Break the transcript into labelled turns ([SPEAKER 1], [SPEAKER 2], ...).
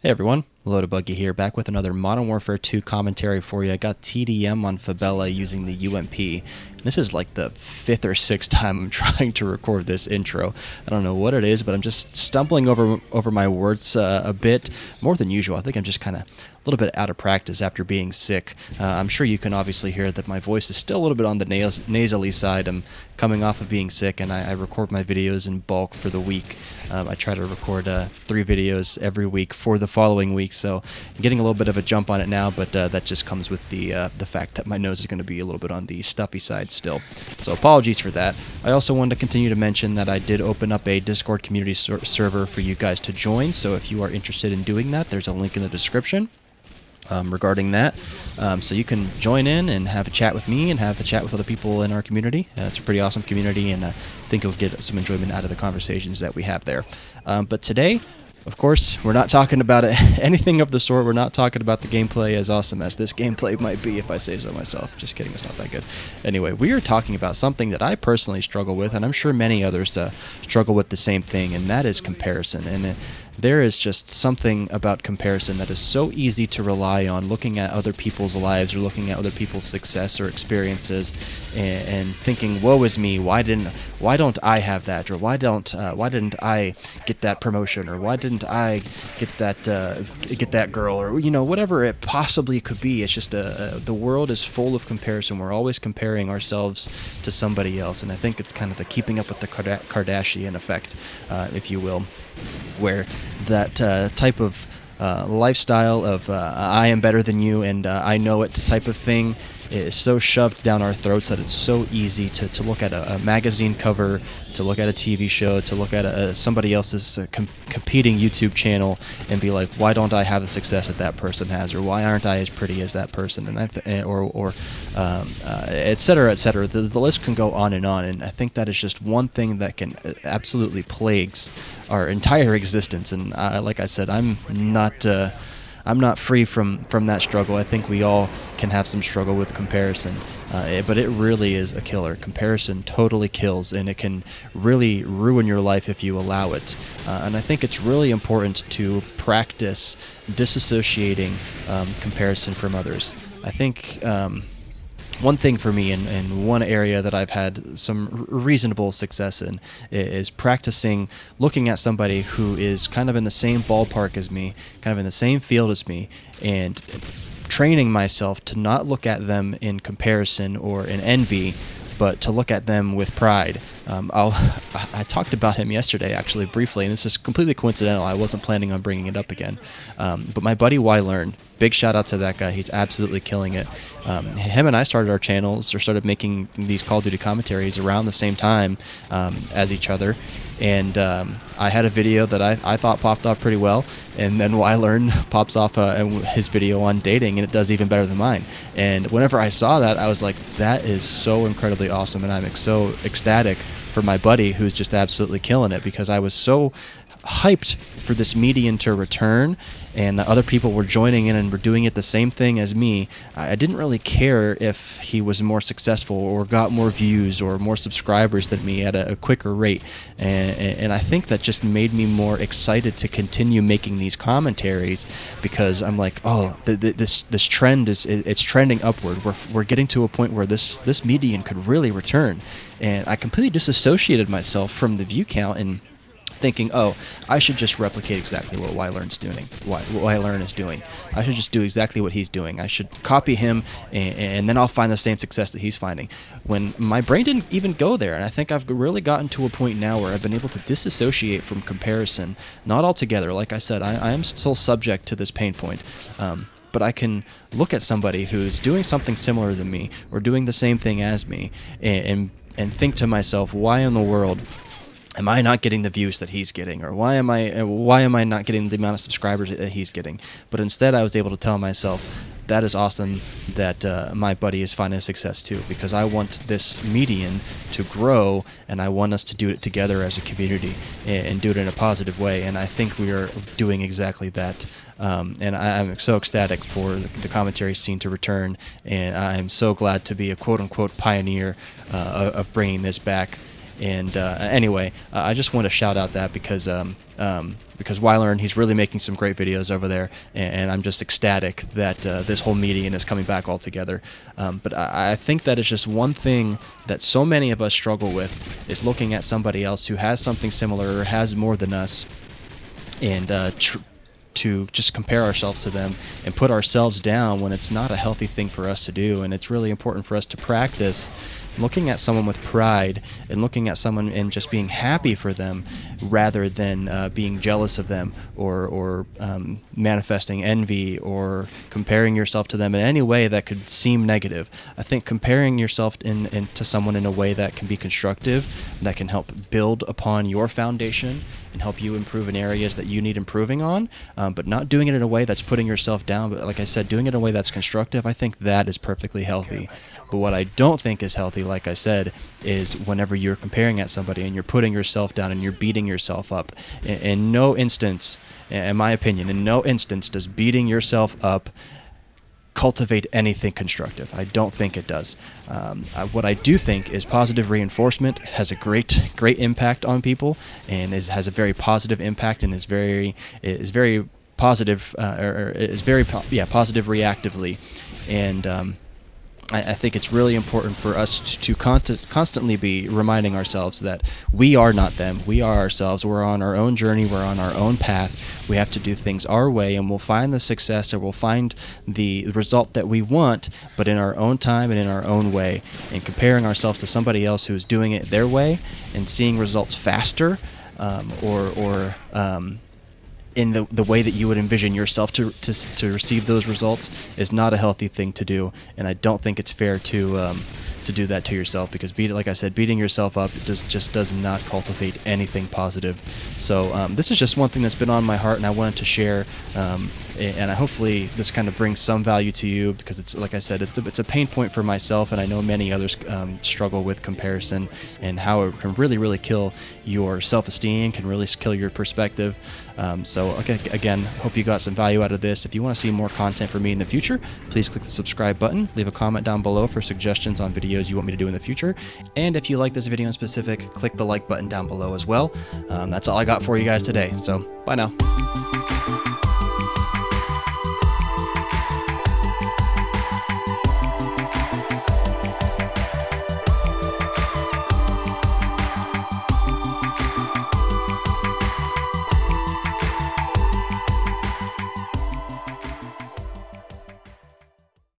[SPEAKER 1] Hey everyone, Loadabuggy here, back with another Modern Warfare 2 commentary for you. I got TDM on Fabella using the UMP. This is like the fifth or sixth time I'm trying to record this intro. I don't know what it is, but I'm just stumbling over my words a bit more than usual. I think I'm just kind of a little bit out of practice after being sick. I'm sure you can obviously hear that my voice is still a little bit on the nasally side. I'm coming off of being sick, and I record my videos in bulk for the week. I try to record 3 videos every week for the following week, so I'm getting a little bit of a jump on it now, but that just comes with the fact that my nose is going to be a little bit on the stuffy side still. So apologies for that. I also wanted to continue to mention that I did open up a Discord community server for you guys to join, so if you are interested in doing that, there's a link in the description. Regarding that. So you can join in and have a chat with me and have a chat with other people in our community. It's a pretty awesome community, and I think you'll get some enjoyment out of the conversations that we have there. But today, of course, we're not talking about anything of the sort. We're not talking about the gameplay, as awesome as this gameplay might be, if I say so myself. Just kidding, it's not that good. Anyway, we are talking about something that I personally struggle with, and I'm sure many others struggle with the same thing, and that is comparison. And there is just something about comparison that is so easy to rely on, looking at other people's lives or looking at other people's success or experiences, and thinking, "Woe is me! Why don't I have that? Or why didn't I get that promotion? Or why didn't I get that girl? Or whatever it possibly could be." It's just the world is full of comparison. We're always comparing ourselves to somebody else, and I think it's kind of the keeping up with the Kardashian effect, if you will, where that type of lifestyle of I am better than you and I know it type of thing is so shoved down our throats that it's so easy to look at a magazine cover, to look at a TV show, to look at somebody else's competing YouTube channel and be like, why don't I have the success that that person has, or why aren't I as pretty as that person, and et cetera, et cetera. The list can go on, and I think that is just one thing that can absolutely plagues our entire existence. And like I said, I'm not free from that struggle. I think we all can have some struggle with comparison, but it really is a killer. Comparison totally kills, and it can really ruin your life if you allow it. And I think it's really important to practice disassociating comparison from others. I think one thing for me, and one area that I've had some reasonable success in, is practicing looking at somebody who is kind of in the same ballpark as me, kind of in the same field as me, and training myself to not look at them in comparison or in envy, but to look at them with pride. I talked about him yesterday, actually, briefly, and this is completely coincidental. I wasn't planning on bringing it up again. But my buddy Learn, big shout out to that guy. He's absolutely killing it. Him and I started our channels, or started making these Call of Duty commentaries around the same time as each other. And I had a video that I thought popped off pretty well, and then Learn pops off his video on dating, and it does even better than mine. And whenever I saw that, I was like, that is so incredibly awesome, and I'm so ecstatic for my buddy who's just absolutely killing it, because I was so hyped for this median to return, and the other people were joining in and were doing it the same thing as me. I didn't really care if he was more successful or got more views or more subscribers than me at a quicker rate, and I think that just made me more excited to continue making these commentaries, because I'm like, oh, this trend it's trending upward. We're getting to a point where this median could really return, and I completely disassociated myself from the view count and thinking, oh, I should just replicate exactly what Learn's doing. What Learn is doing. I should just do exactly what he's doing. I should copy him, and then I'll find the same success that he's finding. When my brain didn't even go there, and I think I've really gotten to a point now where I've been able to disassociate from comparison. Not altogether. Like I said, I am still subject to this pain point. But I can look at somebody who's doing something similar to me, or doing the same thing as me, and think to myself, why in the world am I not getting the views that he's getting, or why am I not getting the amount of subscribers that he's getting? But instead, I was able to tell myself, that is awesome that my buddy is finding success too, because I want this median to grow, and I want us to do it together as a community and do it in a positive way. And I think we are doing exactly that. And I'm so ecstatic for the commentary scene to return, and I'm so glad to be a quote-unquote pioneer of bringing this back. And anyway, I just want to shout out that because Wylearn, he's really making some great videos over there, and I'm just ecstatic that this whole median is coming back all together. But I think that is just one thing that so many of us struggle with, is looking at somebody else who has something similar or has more than us, and to just compare ourselves to them and put ourselves down when it's not a healthy thing for us to do. And it's really important for us to practice looking at someone with pride and looking at someone and just being happy for them, rather than being jealous of them or manifesting envy or comparing yourself to them in any way that could seem negative. I think comparing yourself to someone in a way that can be constructive, that can help build upon your foundation and help you improve in areas that you need improving on, but not doing it in a way that's putting yourself down. But like I said, doing it in a way that's constructive, I think that is perfectly healthy. But what I don't think is healthy, like I said, is whenever you're comparing at somebody and you're putting yourself down and you're beating yourself up. In no instance, in my opinion, in no instance does beating yourself up cultivate anything constructive. I don't think it does. What I do think is positive reinforcement has a great impact on people, and has a very positive impact, and is very positive, positive reactively. And I think it's really important for us to constantly be reminding ourselves that we are not them. We are ourselves. We're on our own journey. We're on our own path. We have to do things our way, and we'll find the success, or we'll find the result that we want, but in our own time and in our own way. And comparing ourselves to somebody else who's doing it their way and seeing results faster, or in the way that you would envision yourself to receive those results, is not a healthy thing to do. And I don't think it's fair to do that to yourself, because like I said, beating yourself up just does not cultivate anything positive. So this is just one thing that's been on my heart, and I wanted to share. And hopefully this kind of brings some value to you, because it's, like I said, it's a pain point for myself, and I know many others struggle with comparison, and how it can really kill your self-esteem, can really kill your perspective. So again, hope you got some value out of this. If you want to see more content from me in the future, please click the subscribe button, leave a comment down below for suggestions on videos you want me to do in the future. And if you like this video in specific, click the like button down below as well. That's all I got for you guys today. So bye now.